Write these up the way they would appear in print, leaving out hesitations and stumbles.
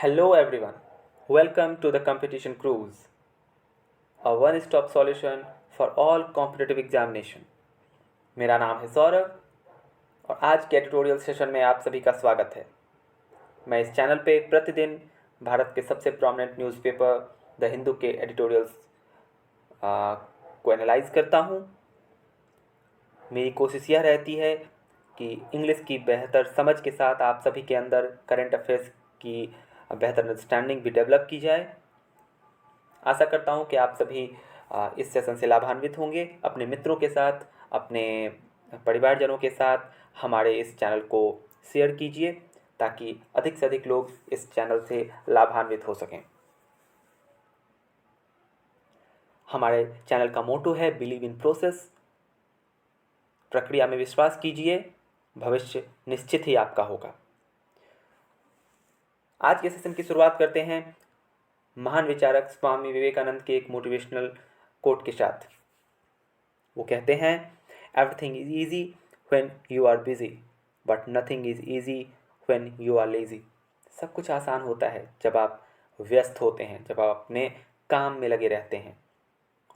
Hello everyone, welcome to the Competition Cruise, a one-stop solution for all competitive examination. मेरा नाम है सौरभ और आज के एडिटोरियल सेशन में आप सभी का स्वागत है। मैं इस चैनल पे प्रतिदिन भारत के सबसे प्रोमिनेंट न्यूज़पेपर द हिंदू के एडिटोरियल्स को एनालाइज करता हूँ। मेरी कोशिश यह रहती है कि इंग्लिश की बेहतर समझ के साथ आप सभी के अंदर करंट अफेयर्स की बेहतर अंडरस्टैंडिंग भी डेवलप की जाए। आशा करता हूँ कि आप सभी इस सेशन से लाभान्वित होंगे। अपने मित्रों के साथ, अपने परिवारजनों के साथ हमारे इस चैनल को शेयर कीजिए ताकि अधिक से अधिक लोग इस चैनल से लाभान्वित हो सकें। हमारे चैनल का मोटो है बिलीव इन प्रोसेस, प्रक्रिया में विश्वास कीजिए, भविष्य निश्चित ही आपका होगा। आज के सेशन की शुरुआत करते हैं महान विचारक स्वामी विवेकानंद के एक मोटिवेशनल कोट के साथ। वो कहते हैं, everything is easy when you are busy but nothing is easy when you are lazy. सब कुछ आसान होता है जब आप व्यस्त होते हैं, जब आप अपने काम में लगे रहते हैं,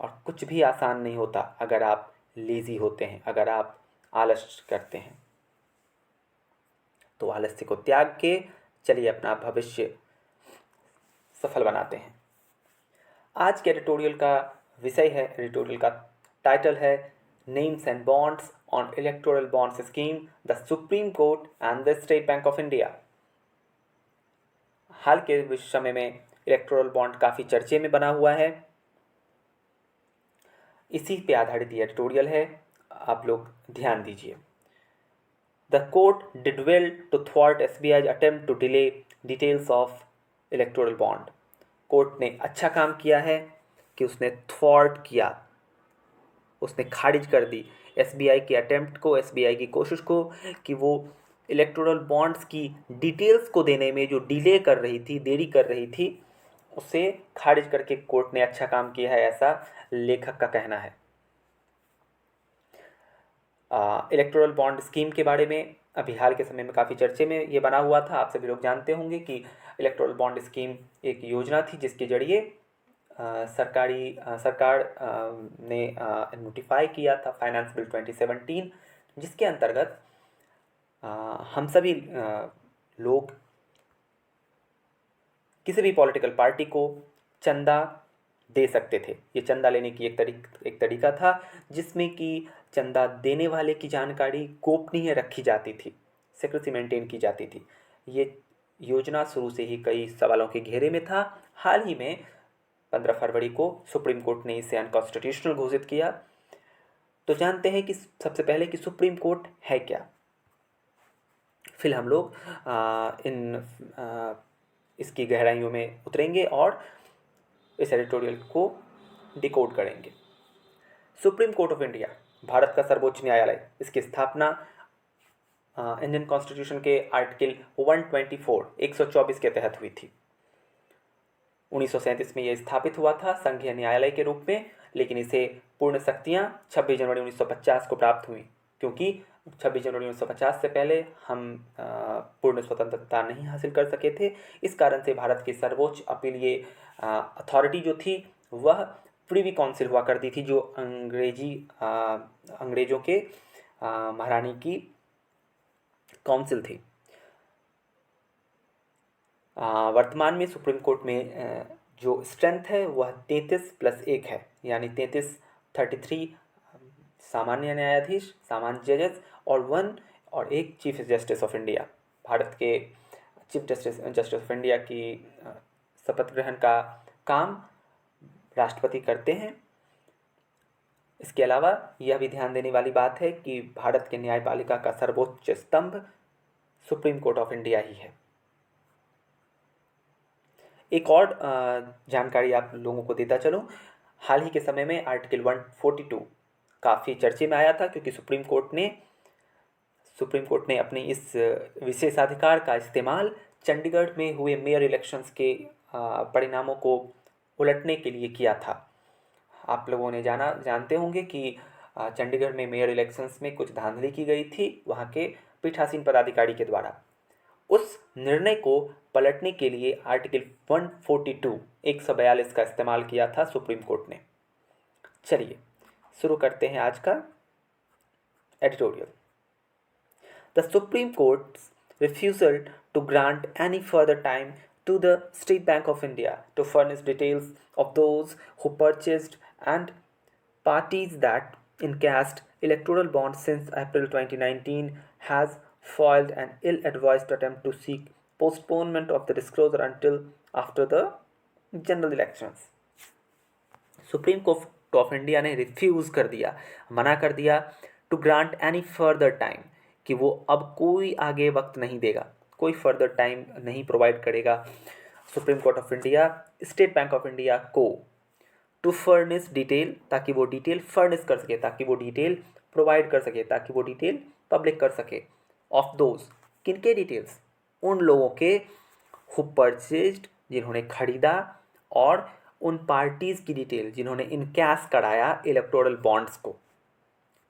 और कुछ भी आसान नहीं होता अगर आप लेजी होते हैं, अगर आप आलस करते हैं। तो आलस्य को त्याग के चलिए अपना भविष्य सफल बनाते हैं। आज के एडिटोरियल का विषय है, एडिटोरियल का टाइटल है names and bonds on electoral bonds scheme, the supreme court and the state bank of India. हाल के समय में इलेक्टोरल बॉन्ड काफ़ी चर्चे में बना हुआ है। इसी पे आधारित ये एडिटोरियल है, आप लोग ध्यान दीजिए। The court did well to thwart SBI's attempt to delay details of electoral bond. Court ने अच्छा काम किया है कि उसने थ्वार्ट किया, उसने खारिज कर दी SBI के अटेम्प्ट को, SBI की कोशिश को कि वो इलेक्टोरल बॉन्ड्स की डिटेल्स को देने में जो डिले कर रही थी, देरी कर रही थी, उसे खारिज करके कोर्ट ने अच्छा काम किया है, ऐसा लेखक का कहना है। इलेक्टोरल बॉन्ड स्कीम के बारे में अभी हाल के समय में काफ़ी चर्चे में ये बना हुआ था। आप सभी लोग जानते होंगे कि इलेक्टोरल बॉन्ड स्कीम एक योजना थी जिसके जरिए सरकार ने नोटिफाई किया था फाइनेंस बिल 2017, जिसके अंतर्गत हम सभी लोग किसी भी पॉलिटिकल पार्टी को चंदा दे सकते थे। ये चंदा लेने की एक तरीका था जिसमें कि चंदा देने वाले की जानकारी गोपनीय रखी जाती थी, सिक्रेसी मेंटेन की जाती थी। ये योजना शुरू से ही कई सवालों के घेरे में था। हाल ही में 15 फरवरी को सुप्रीम कोर्ट ने इसे अनकॉन्स्टिट्यूशनल घोषित किया। तो जानते हैं कि सबसे पहले कि सुप्रीम कोर्ट है क्या। फिर हम लोग इसकी गहराइयों में उतरेंगे और इस एडिटोरियल को डिकोड करेंगे। Supreme court of India Bharat का सर्वोच्च न्यायालय, इसकी स्थापना इंडियन कॉन्स्टिट्यूशन के आर्टिकल 124 के तहत हुई थी। 1937 में यह स्थापित हुआ था संघीय न्यायालय के रूप में, लेकिन इसे पूर्ण शक्तियाँ 26 जनवरी 1950 को प्राप्त हुई, क्योंकि 26 जनवरी 1950 से पहले हम पूर्ण स्वतंत्रता नहीं हासिल कर सके थे। इस कारण से भारत की सर्वोच्च अपीलीय अथॉरिटी जो थी वह प्रिवी काउंसिल हुआ करती थी, जो अंग्रेजों के महारानी की काउंसिल थी। वर्तमान में सुप्रीम कोर्ट में जो स्ट्रेंथ है वह 33+1 है, यानी 33 सामान्य न्यायाधीश, सामान्य जजेस और 1 chief justice of India. Bharat के चीफ जस्टिस ऑफ इंडिया की शपथ ग्रहण का काम राष्ट्रपति करते हैं। इसके अलावा यह भी ध्यान देने वाली बात है कि भारत के न्यायपालिका का सर्वोच्च स्तंभ सुप्रीम कोर्ट ऑफ इंडिया ही है। एक और जानकारी आप लोगों को देता चलूं, हाल ही के समय में आर्टिकल 142 काफ़ी चर्चे में आया था, क्योंकि सुप्रीम कोर्ट ने अपने इस विशेषाधिकार का इस्तेमाल चंडीगढ़ में हुए मेयर इलेक्शंस के परिणामों को उलटने के लिए किया था। आप लोगों ने जानते होंगे कि चंडीगढ़ में मेयर इलेक्शंस में कुछ धांधली की गई थी वहाँ के पीठासीन पदाधिकारी के द्वारा। उस निर्णय को पलटने के लिए आर्टिकल 142 142 का इस्तेमाल किया था सुप्रीम कोर्ट ने। चलिए शुरू करते हैं आज का editorial. The Supreme Court's refusal to grant any further time to the State Bank of India to furnish details of those who purchased and parties that encashed electoral bonds since April 2019 has foiled an ill-advised attempt to seek postponement of the disclosure until after the general elections. Supreme court of India ने refuse कर दिया, मना कर दिया to grant any further time, कि वो अब कोई आगे वक्त नहीं देगा, कोई फर्दर टाइम नहीं प्रोवाइड करेगा supreme court of India state bank of India को, टू फर्निश डिटेल, ताकि वो डिटेल फर्निश कर सके, ताकि वो डिटेल प्रोवाइड कर सके, ताकि वो डिटेल पब्लिक कर सके, ऑफ दोज, किनके डिटेल्स, उन लोगों के हु परचेज्ड, जिन्होंने खरीदा, और उन पार्टीज़ की डिटेल जिन्होंने इनकैश कराया इलेक्टोरल बॉन्ड्स को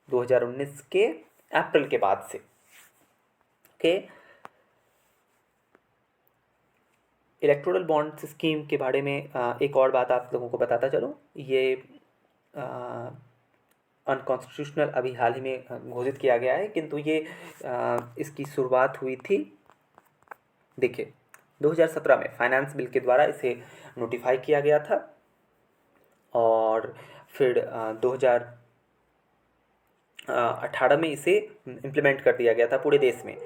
2019 के अप्रैल के बाद से। ओके, इलेक्टोरल बॉन्ड स्कीम के बारे में एक और बात आप लोगों को बताता चलूँ, ये अनकॉन्स्टिट्यूशनल अभी हाल ही में घोषित किया गया है, किंतु ये इसकी शुरुआत हुई थी, देखिए 2017 में फाइनेंस बिल के द्वारा इसे नोटिफाई किया गया था, और फिर 2018 में इसे इम्प्लीमेंट कर दिया गया था पूरे देश में।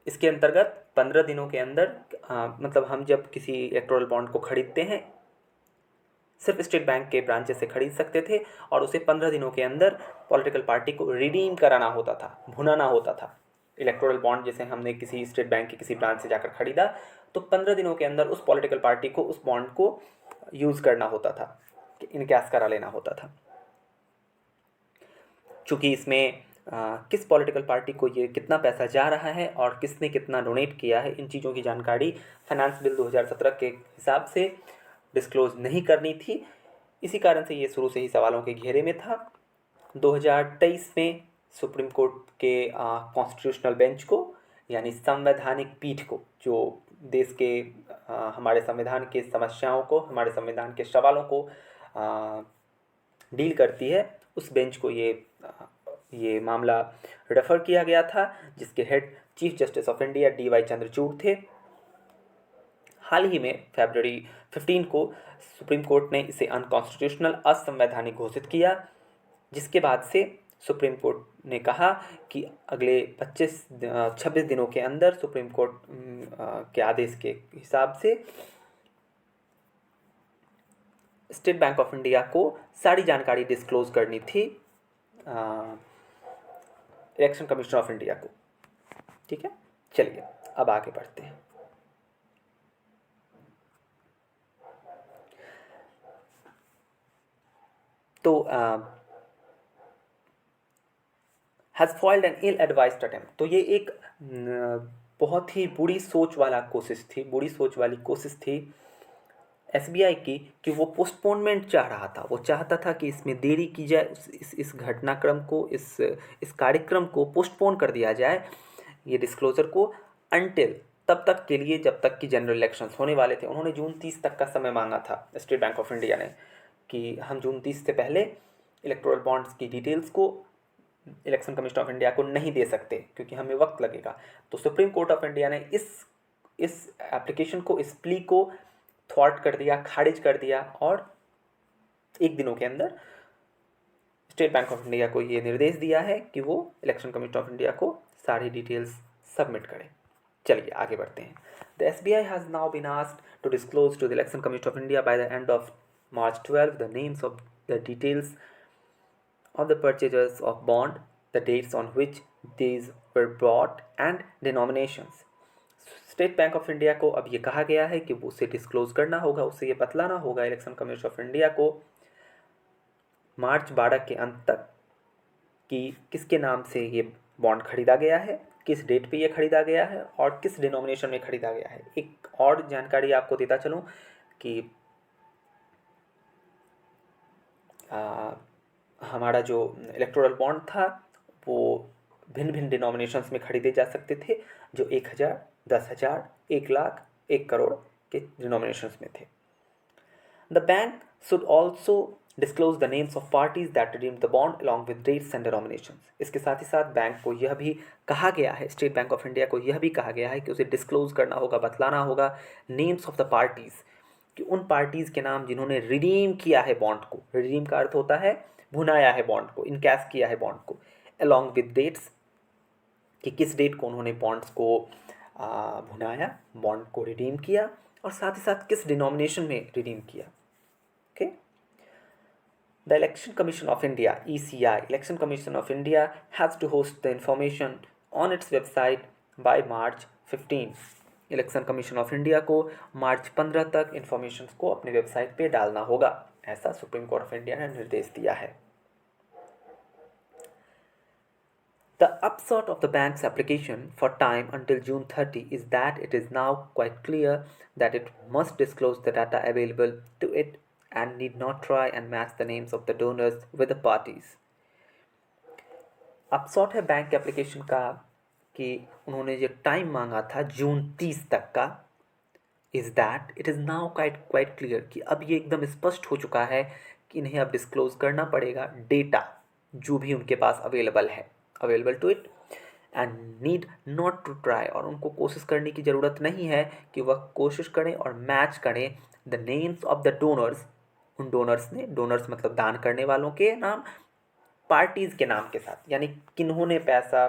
इसके अंतर्गत 15 दिनों के अंदर मतलब हम जब किसी इलेक्टोरल बॉन्ड को खरीदते हैं, सिर्फ स्टेट बैंक के ब्रांचेस से खरीद सकते थे, और उसे 15 दिनों के अंदर पॉलिटिकल पार्टी को रिडीम कराना होता था, भुनाना होता था। इलेक्टोरल बॉन्ड जैसे हमने किसी स्टेट बैंक के किसी ब्रांच से जाकर खरीदा, तो 15 दिनों के अंदर उस पॉलिटिकल पार्टी को उस बॉन्ड को यूज़ करना होता था, इनकैश करा लेना होता था। चूँकि इसमें किस पॉलिटिकल पार्टी को ये कितना पैसा जा रहा है और किसने कितना डोनेट किया है, इन चीज़ों की जानकारी फाइनेंस बिल 2017 के हिसाब से डिस्क्लोज नहीं करनी थी। इसी कारण से ये शुरू से ही सवालों के घेरे में था। 2023 में सुप्रीम कोर्ट के कॉन्स्टिट्यूशनल बेंच को, यानी संवैधानिक पीठ को, जो देश के हमारे संविधान के समस्याओं को, हमारे संविधान के सवालों को डील करती है, उस बेंच को ये मामला रेफर किया गया था, जिसके head chief justice of India DY Chandrachud थे। हाल ही में फरवरी 15 को सुप्रीम कोर्ट ने इसे अनकॉन्स्टिट्यूशनल, असंवैधानिक घोषित किया, जिसके बाद से सुप्रीम कोर्ट ने कहा कि अगले 26 दिनों के अंदर सुप्रीम कोर्ट के आदेश के हिसाब से स्टेट बैंक ऑफ इंडिया को सारी जानकारी डिस्क्लोज करनी थी इलेक्शन कमीशन ऑफ इंडिया को। ठीक है, चलिए अब आगे बढ़ते हैं। तो has foiled an ill advised attempt, तो ये एक बहुत ही बुरी सोच वाली कोशिश थी SBI की, कि वो पोस्टपोनमेंट चाह रहा था। वो चाहता था कि इसमें देरी की जाए, इस घटनाक्रम को, इस कार्यक्रम को पोस्टपोन कर दिया जाए, ये डिस्क्लोजर को, अनटिल, तब तक के लिए जब तक कि जनरल इलेक्शंस होने वाले थे। उन्होंने जून 30 तक का समय मांगा था स्टेट बैंक ऑफ इंडिया ने, कि हम जून 30 से पहले इलेक्टोरल बॉन्ड्स की डिटेल्स को इलेक्शन कमीशन ऑफ इंडिया को नहीं दे सकते, क्योंकि हमें वक्त लगेगा। तो सुप्रीम कोर्ट ऑफ इंडिया ने इस एप्लीकेशन को, इस प्ली को थ्वार्ट कर दिया, खारिज कर दिया, और 1 दिनों के अंदर स्टेट बैंक ऑफ इंडिया को ये निर्देश दिया है कि वो इलेक्शन कमीशन ऑफ इंडिया को सारी डिटेल्स सबमिट करें। चलिए आगे बढ़ते हैं। The SBI has now been asked to disclose to the election commission of India by the end of March 12 the names of the details of the purchasers of bond, the dates on which these were bought and denominations. State bank of India को अब ये कहा गया है कि वो उसे disclose करना होगा, उसे ये बतलाना होगा इलेक्शन कमीशन ऑफ इंडिया को मार्च 12 के अंत तक कि किसके नाम से ये बॉन्ड खरीदा गया है, किस डेट पे ये खरीदा गया है, और किस डिनोमिनेशन में खरीदा गया है। एक और जानकारी आपको देता चलूँ कि हमारा जो इलेक्टोरल बॉन्ड था वो भिन्न भिन्न डिनोमिनेशंस में खरीदे जा सकते थे। जो 1000, 10,000, 1,00,000, 1 करोड़ के डिनोमिनेशंस में थे। The bank should also disclose the names of parties that redeemed the bond along with dates and denominations. इसके साथ ही साथ बैंक को यह भी कहा गया है, स्टेट बैंक ऑफ इंडिया को यह भी कहा गया है कि उसे डिस्क्लोज करना होगा, बतलाना होगा नेम्स ऑफ द पार्टीज, कि उन पार्टीज के नाम जिन्होंने रिडीम किया है बॉन्ड को। रिडीम का अर्थ होता है भुनाया है बॉन्ड को, इनकैश किया है बॉन्ड को, अलॉन्ग विद डेट्स, कि किस डेट को उन्होंने बॉन्ड्स को भुनाया, बॉन्ड को रिडीम किया, और साथ ही साथ किस डिनोमिनेशन में रिडीम किया। Okay. The Election Commission of India, ECI, Election Commission of India has to host the information on its website by March 15. Election commission of India को मार्च 15 तक इंफॉर्मेशन को अपने वेबसाइट पे डालना होगा, ऐसा सुप्रीम कोर्ट ऑफ इंडिया ने निर्देश दिया है। The upshot of the bank's application for time until June 30 is that it is now quite clear that it must disclose the data available to it and need not try and match the names of the donors with the parties. अपशॉट है bank application का कि उन्होंने जो time मांगा था जून 30 तक का, is that it is now quite clear, कि अब ये एकदम स्पष्ट हो चुका है कि इन्हें अब डिस्क्लोज करना पड़ेगा डेटा जो भी उनके पास available to it, and need not to try, और उनको कोशिश करने की ज़रूरत नहीं है कि वह कोशिश करें और मैच करें the names of the donors, उन डोनर्स ने, डोनर्स मतलब दान करने वालों के नाम, पार्टीज़ के नाम के साथ, यानी किन्होंने पैसा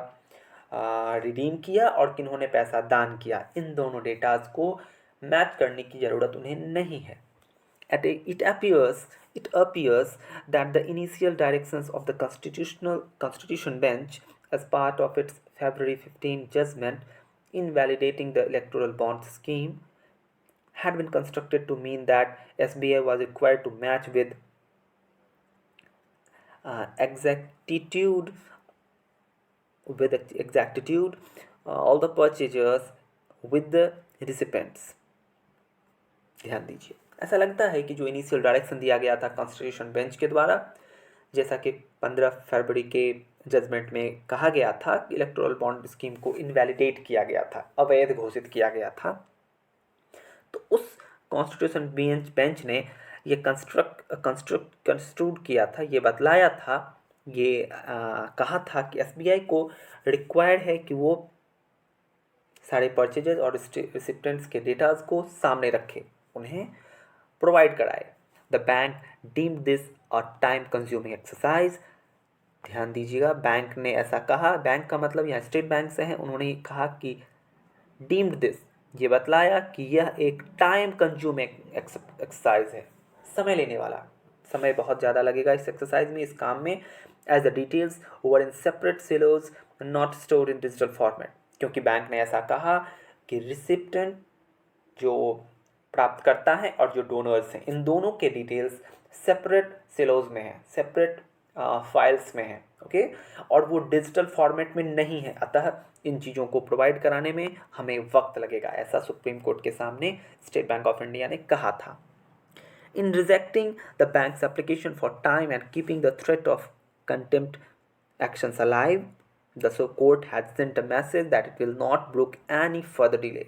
रिडीम किया और किन्होंने पैसा दान किया, इन दोनों डेटाज को मैच करने की ज़रूरत उन्हें नहीं है। It appears that the initial directions of the Constitution Bench as part of its February 15 judgment invalidating the electoral bond scheme had been constructed to mean that SBI was required to match with exactitude all the purchasers with the recipients। ध्यान दीजिए, ऐसा लगता है कि जो initial direction दिया गया था कॉन्स्टिट्यूशन बेंच के द्वारा, जैसा कि 15 फरवरी के जजमेंट में कहा गया था, इलेक्टोरल बॉन्ड स्कीम को इनवैलिडेट किया गया था, अवैध घोषित किया गया था, तो उस कॉन्स्टिट्यूशन बेंच ने ये कंस्ट्रूड किया था, ये बतलाया था, ये कहा था कि एसबीआई को रिक्वायर्ड है कि वो सारे परचेजेज और रिसिप्टेंट्स के डेटाज को सामने रखे, उन्हें प्रोवाइड कराए। The bank deemed this a time consuming exercise. ध्यान दीजिएगा, बैंक ने ऐसा कहा, बैंक का मतलब यहाँ स्टेट बैंक से है, उन्होंने कहा कि डीम्ड दिस, ये बतलाया कि यह एक टाइम कंज्यूमिंग एक्सरसाइज है, समय लेने वाला, समय बहुत ज़्यादा लगेगा इस एक्सरसाइज में, इस काम में, as the details were in separate silos not stored in digital format, क्योंकि बैंक ने ऐसा कहा कि रिसिप्टेंट जो प्राप्त करता है और जो डोनर्स हैं, इन दोनों के डिटेल्स सेपरेट सिलोज में है, सेपरेट फाइल्स में है, ओके, और वो डिजिटल फॉर्मेट में नहीं है, अतः इन चीज़ों को प्रोवाइड कराने में हमें वक्त लगेगा, ऐसा सुप्रीम कोर्ट के सामने स्टेट बैंक ऑफ इंडिया ने कहा था। In rejecting the bank's application for time and keeping the threat of contempt actions alive, the court had sent a message that it will not brook any further delay.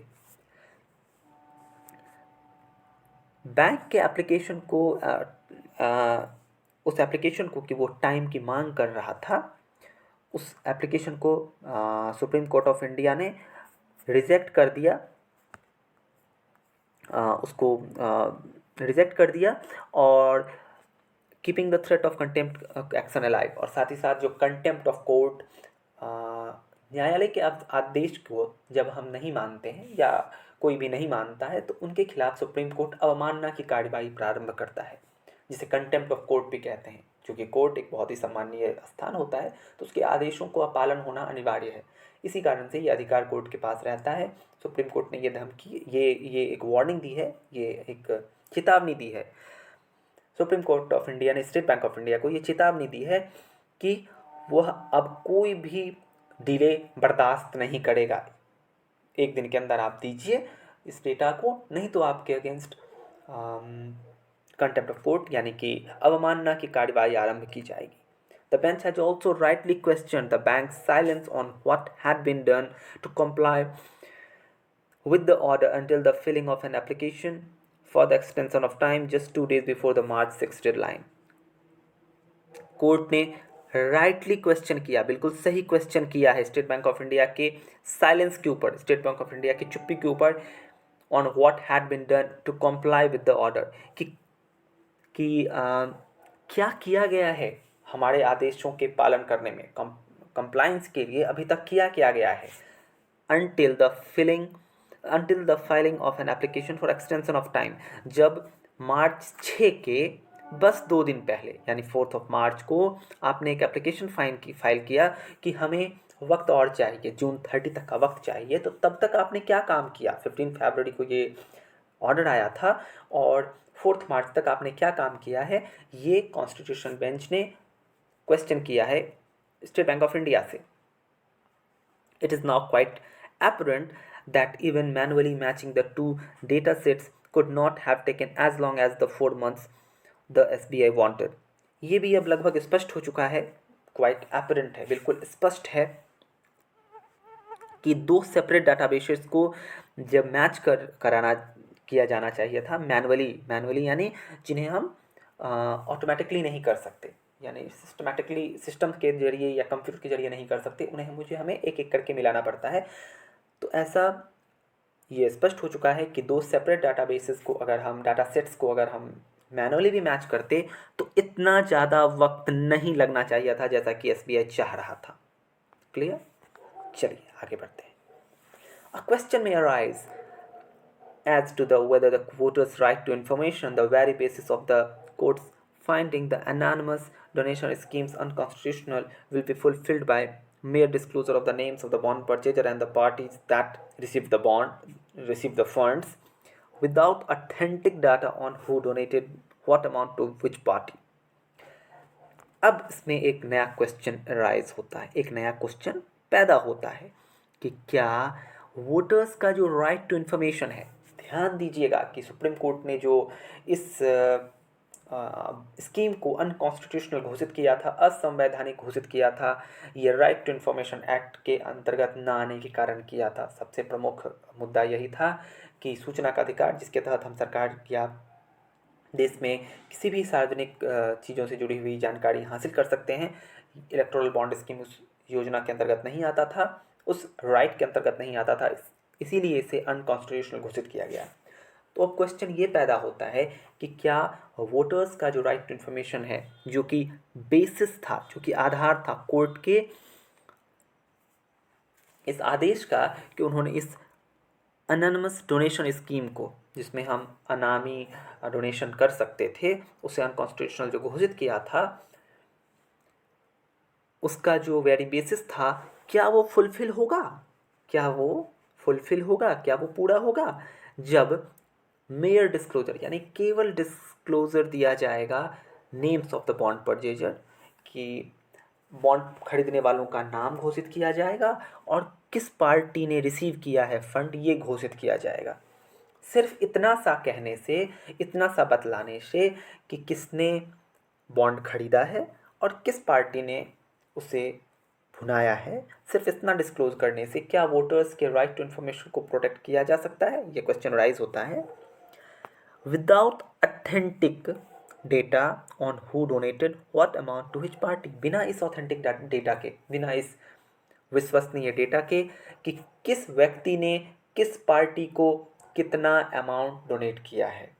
Bank के application को उस application को कि वो time की मांग कर रहा था, उस एप्लीकेशन को सुप्रीम कोर्ट ऑफ इंडिया ने रिजेक्ट कर दिया, उसको रिजेक्ट कर दिया, और keeping the threat of contempt action alive, और साथ ही साथ जो कंटेम्प्ट ऑफ कोर्ट, न्यायालय के आदेश को जब हम नहीं मानते हैं या कोई भी नहीं मानता है, तो उनके खिलाफ सुप्रीम कोर्ट अवमानना की कार्यवाही प्रारंभ करता है, जिसे कंटेम्प्ट ऑफ कोर्ट भी कहते हैं। क्योंकि कोर्ट एक बहुत ही सम्मानीय स्थान होता है, तो उसके आदेशों का पालन होना अनिवार्य है, इसी कारण से ये अधिकार कोर्ट के पास रहता है। सुप्रीम कोर्ट ने ये धमकी, ये एक वार्निंग दी है, ये एक चेतावनी दी है, सुप्रीम कोर्ट ऑफ इंडिया ने स्टेट बैंक ऑफ इंडिया को ये चेतावनी दी है कि वह अब कोई भी डिले बर्दाश्त नहीं करेगा, 1 दिन के अंदर आप दीजिए इस डेटा को, नहीं तो आपके अगेंस्ट कंटेम्प्ट ऑफ कोर्ट यानी कि अवमानना की कार्यवाही आरंभ की जाएगी। The The bench has also rightly questioned the bank's silence on what had been done to comply with the order until the filling of an application for the extension of time just 2 days before the March 6 deadline. Court ने rightly question किया, बिल्कुल सही question किया है state bank of India के silence के ऊपर, state bank of India की चुप्पी के ऊपर, on what had been done to comply with the order, कि क्या किया गया है हमारे आदेशों के पालन करने में, कंप्लायंस के लिए अभी तक किया गया है, until the filing of an application for extension of time, जब मार्च 6 के बस 2 दिन पहले यानी 4 मार्च को आपने एक एप्लीकेशन फाइल किया कि हमें वक्त और चाहिए, जून 30 तक का वक्त चाहिए, तो तब तक आपने क्या काम किया। 15 फरवरी को ये ऑर्डर आया था और 4 मार्च तक आपने क्या काम किया है, ये कॉन्स्टिट्यूशन बेंच ने क्वेश्चन किया है स्टेट बैंक ऑफ इंडिया से। It is now quite apparent that even manually matching the two data sets could not have taken as long as the 4 months the SBI wanted. ये भी अब लगभग स्पष्ट हो चुका है, क्वाइट एपरेंट है, बिल्कुल स्पष्ट है कि 2 सेपरेट डाटाबेसेस को जब मैच किया जाना चाहिए था मैनुअली यानी जिन्हें हम ऑटोमेटिकली नहीं कर सकते, यानी सिस्टमैटिकली सिस्टम के जरिए या कंप्यूटर के जरिए नहीं कर सकते, उन्हें हमें एक एक करके मिलाना पड़ता है। तो ऐसा ये स्पष्ट हो चुका है कि 2 सेपरेट डाटाबेसेस को अगर हम डाटा सेट्स को अगर हम मैनुअली भी मैच करते तो इतना ज़्यादा वक्त नहीं लगना चाहिए था जैसा कि SBI चाह रहा था। क्लियर? चलिए आगे बढ़ते हैं। A question may arise as to whether the voters' right to information, the very basis of the court's finding the anonymous donation schemes unconstitutional, will be fulfilled by mere disclosure of the names of the bond purchaser and the parties that received the funds without authentic data on who donated what amount to which party. अब इसमें एक नया question raise होता है, एक नया question पैदा होता है कि क्या वोटर्स का जो राइट टू इन्फॉर्मेशन है, ध्यान दीजिएगा कि सुप्रीम कोर्ट ने जो इस स्कीम को अनकॉन्स्टिट्यूशनल घोषित किया था, असंवैधानिक घोषित किया था, ये राइट टू इन्फॉर्मेशन एक्ट के अंतर्गत न आने के कारण किया था। सबसे प्रमुख मुद्दा यही था कि सूचना का अधिकार, जिसके तहत हम सरकार या देश में किसी भी सार्वजनिक चीज़ों से जुड़ी हुई जानकारी हासिल कर सकते हैं, इलेक्टोरल बॉन्ड स्कीम उस योजना के अंतर्गत नहीं आता था, उस राइट के अंतर्गत नहीं आता था, इसीलिए इसे अनकॉन्स्टिट्यूशनल घोषित किया गया। तो अब क्वेश्चन ये पैदा होता है कि क्या वोटर्स का जो राइट टू इन्फॉर्मेशन है, जो कि बेसिस था, जो कि आधार था कोर्ट के इस आदेश का कि उन्होंने इस अनोनिमस डोनेशन स्कीम को, जिसमें हम अनामी डोनेशन कर सकते थे, उसे अनकॉन्स्टिट्यूशनल जो घोषित किया था, उसका जो वेरी बेसिस था, क्या वो फुलफिल होगा, क्या वो पूरा होगा जब मेयर डिस्क्लोजर यानी केवल डिस्क्लोजर दिया जाएगा names of the bond purchaser, कि बॉन्ड खरीदने वालों का नाम घोषित किया जाएगा और किस पार्टी ने रिसीव किया है फंड, ये घोषित किया जाएगा। सिर्फ इतना सा कहने से, इतना सा बतलाने से कि किसने बॉन्ड खरीदा है और किस पार्टी ने उसे भुनाया है, सिर्फ इतना डिस्क्लोज करने से क्या वोटर्स के राइट टू इन्फॉर्मेशन को प्रोटेक्ट किया जा सकता है? ये क्वेश्चन राइज होता है। Without authentic data on who donated what amount to which party, बिना इस ऑथेंटिक डेटा के, बिना इस विश्वसनीय डेटा के कि किस व्यक्ति ने किस पार्टी को कितना अमाउंट डोनेट किया है,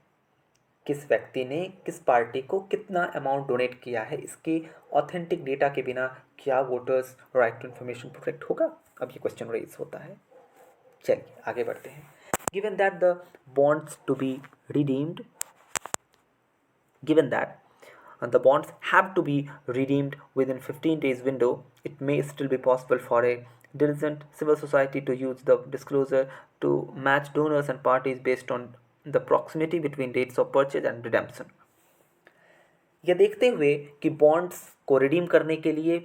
किस व्यक्ति ने किस पार्टी को कितना अमाउंट डोनेट किया है, इसके ऑथेंटिक डेटा के बिना क्या voters right to information protect होगा? अब ये क्वेश्चन रेज होता है। चलिए आगे बढ़ते हैं। Given that the bonds have to be redeemed within 15 days window, it may still be possible for a diligent civil society to use the disclosure to match donors and parties based on the proximity between dates of purchase and redemption. यह देखते हुए कि bonds को redeem करने के लिए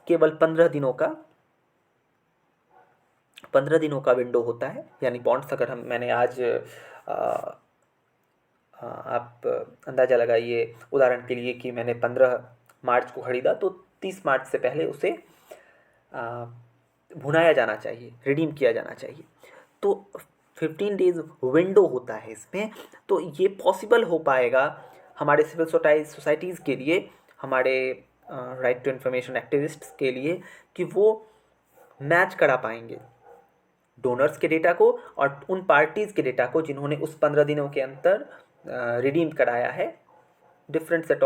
केवल 15 दिनों का विंडो होता है, यानी बॉन्ड्स अगर मैंने आज आप अंदाज़ा लगाइए उदाहरण के लिए कि मैंने 15 मार्च को ख़रीदा, तो 30 मार्च से पहले उसे भुनाया जाना चाहिए, रिडीम किया जाना चाहिए। तो 15 डेज विंडो होता है इसमें। तो ये पॉसिबल हो पाएगा हमारे सिविल सोसाइटीज़ के लिए, हमारे राइट टू इन्फॉर्मेशन एक्टिविस्ट्स के लिए, कि वो मैच करा पाएंगे डोनर्स के डेटा को और उन पार्टीज़ के डेटा को जिन्होंने उस 15 दिनों के अंदर रिडीम कराया है डिफरेंट सेट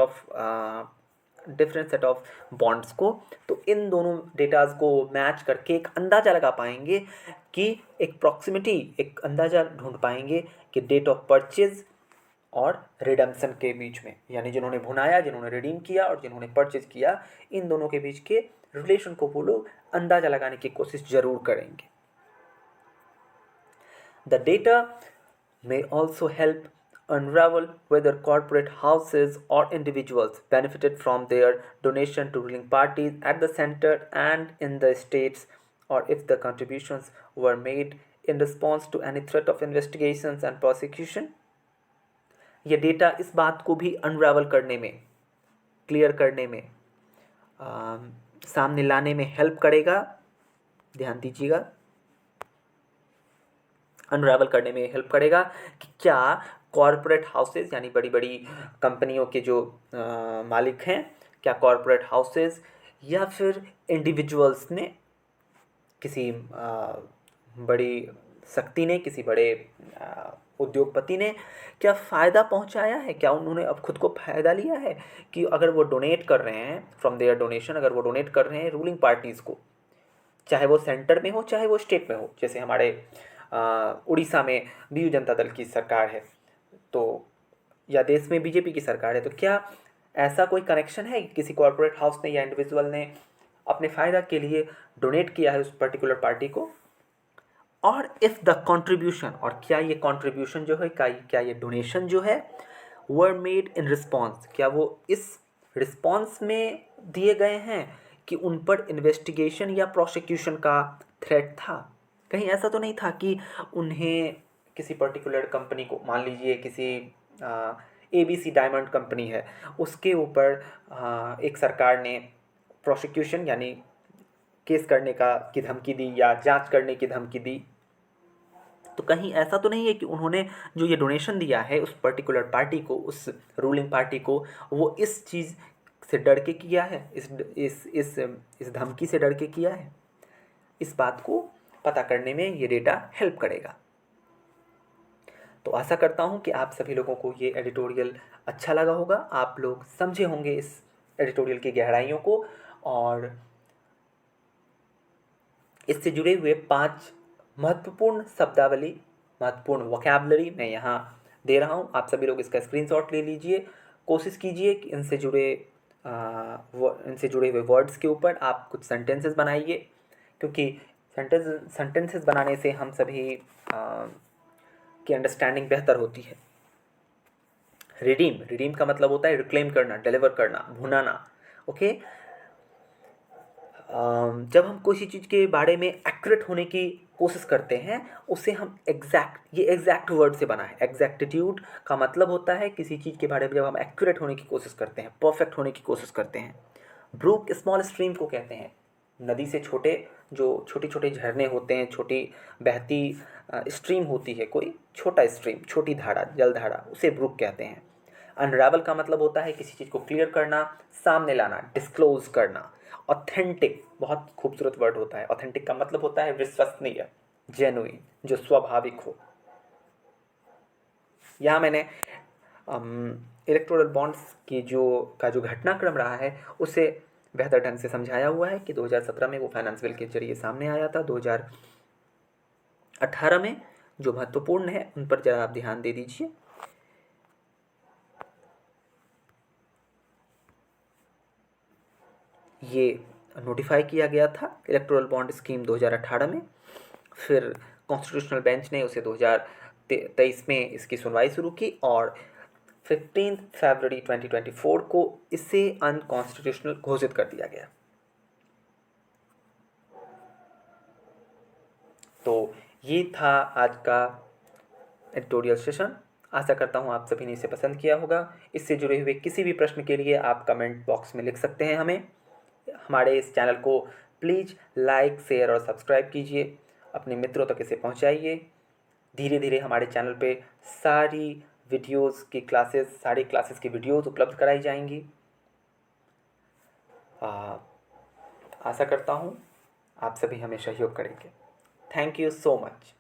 ऑफ बॉन्ड्स को। तो इन दोनों डेटाज को मैच करके एक अंदाज़ा लगा पाएंगे कि एक अंदाज़ा ढूंढ पाएंगे कि डेट ऑफ परचेज और रिडम्पशन के बीच में, यानी जिन्होंने भुनाया, जिन्होंने रिडीम किया और जिन्होंने परचेज किया, इन दोनों के बीच के रिलेशन को वो लोग अंदाज़ा लगाने की कोशिश ज़रूर करेंगे। The data may also help unravel whether corporate houses or individuals benefited from their donation to ruling parties at the center and in the states, or if the contributions were made in response to any threat of investigations and prosecution. ये data इस बात को भी unravel करने में, clear करने में, सामने लाने में हेल्प करेगा। ध्यान दीजिएगा, अनरावल करने में हेल्प करेगा कि क्या कॉरपोरेट हाउसेस, यानी बड़ी बड़ी कंपनियों के जो मालिक हैं, क्या कॉरपोरेट हाउसेस या फिर इंडिविजुअल्स ने, किसी बड़ी शक्ति ने, किसी बड़े उद्योगपति ने क्या फ़ायदा पहुंचाया है, क्या उन्होंने अब खुद को फ़ायदा लिया है कि अगर वो डोनेट कर रहे हैं फ्रॉम देयर डोनेशन, अगर वो डोनेट कर रहे हैं रूलिंग पार्टीज़ को, चाहे वो सेंटर में हो चाहे वो स्टेट में हो। जैसे हमारे उड़ीसा में बीजू जनता दल की सरकार है, तो या देश में बीजेपी की सरकार है, तो क्या ऐसा कोई कनेक्शन है कि किसी कॉरपोरेट हाउस ने या इंडिविजुअल ने अपने फ़ायदा के लिए डोनेट किया है उस पर्टिकुलर पार्टी को? और इफ़ द कंट्रीब्यूशन, और क्या ये कंट्रीब्यूशन जो है, क्या ये डोनेशन जो है, वर मेड इन रिस्पॉन्स, क्या वो इस रिस्पॉन्स में दिए गए हैं कि उन पर इन्वेस्टिगेशन या प्रोसिक्यूशन का थ्रेट था? कहीं ऐसा तो नहीं था कि उन्हें किसी पर्टिकुलर कंपनी को, मान लीजिए किसी ABC डायमंड कंपनी है, उसके ऊपर एक सरकार ने प्रोसिक्यूशन यानी केस करने की धमकी दी या जांच करने की धमकी दी, तो कहीं ऐसा तो नहीं है कि उन्होंने जो ये डोनेशन दिया है उस पर्टिकुलर पार्टी को, उस रूलिंग पार्टी को, वो इस चीज़ से डर के किया है, इस धमकी से डर के किया है? इस बात को पता करने में ये डेटा हेल्प करेगा। तो आशा करता हूँ कि आप सभी लोगों को ये एडिटोरियल अच्छा लगा होगा, आप लोग समझे होंगे इस एडिटोरियल की गहराइयों को, और इससे जुड़े हुए 5 महत्वपूर्ण शब्दावली, महत्वपूर्ण वोकैबुलरी मैं यहाँ दे रहा हूँ। आप सभी लोग इसका स्क्रीनशॉट ले लीजिए, कोशिश कीजिए कि इनसे जुड़े हुए वर्ड्स के ऊपर आप कुछ सेंटेंसेस बनाइए, क्योंकि सेंटेंसेस बनाने से हम सभी की अंडरस्टैंडिंग बेहतर होती है। रिडीम का मतलब होता है रिक्लेम करना, डिलीवर करना, भुनाना। ओके, जब हम किसी चीज़ के बारे में एक्यूरेट होने की कोशिश करते हैं, उसे हम एग्जैक्ट वर्ड से बना है। एग्जैक्टिट्यूड का मतलब होता है किसी चीज़ के बारे में जब हम एक्यूरेट होने की कोशिश करते हैं, परफेक्ट होने की कोशिश करते हैं। ब्रूक स्मॉल स्ट्रीम को कहते हैं, नदी से जो छोटे छोटे झरने होते हैं, छोटी बहती स्ट्रीम होती है, कोई छोटा स्ट्रीम, छोटी धारा, जलधारा, उसे ब्रूक कहते हैं। अनरावल का मतलब होता है किसी चीज़ को क्लियर करना, सामने लाना, डिस्क्लोज करना। ऑथेंटिक बहुत खूबसूरत वर्ड होता है। ऑथेंटिक का मतलब होता है विश्वसनीय, जेन्युइन, जो स्वाभाविक हो। यहाँ मैंने इलेक्टोरल बॉन्ड्स की जो घटनाक्रम रहा है उसे बेहतर ढंग से समझाया हुआ है कि 2017 में वो फाइनेंस बिल के जरिए सामने आया था। 2018 में जो महत्वपूर्ण है उन पर जरा आप ध्यान दे दीजिए। ये नोटिफाई किया गया था इलेक्टोरल बॉन्ड स्कीम 2018 में, फिर कॉन्स्टिट्यूशनल बेंच ने उसे 2023 में इसकी सुनवाई शुरू की और 15 फरवरी 2024 को इसे अनकॉन्स्टिट्यूशनल घोषित कर दिया गया। तो ये था आज का एडिटोरियल सेशन। आशा करता हूँ आप सभी ने इसे पसंद किया होगा। इससे जुड़े हुए किसी भी प्रश्न के लिए आप कमेंट बॉक्स में लिख सकते हैं हमें, हमारे इस चैनल को प्लीज़ लाइक, शेयर और सब्सक्राइब कीजिए, अपने मित्रों तक इसे पहुंचाइए। धीरे धीरे हमारे चैनल पे सारी क्लासेस की वीडियोस उपलब्ध कराई जाएंगी। आशा करता हूँ आप सभी हमें सहयोग करेंगे। Thank you so much.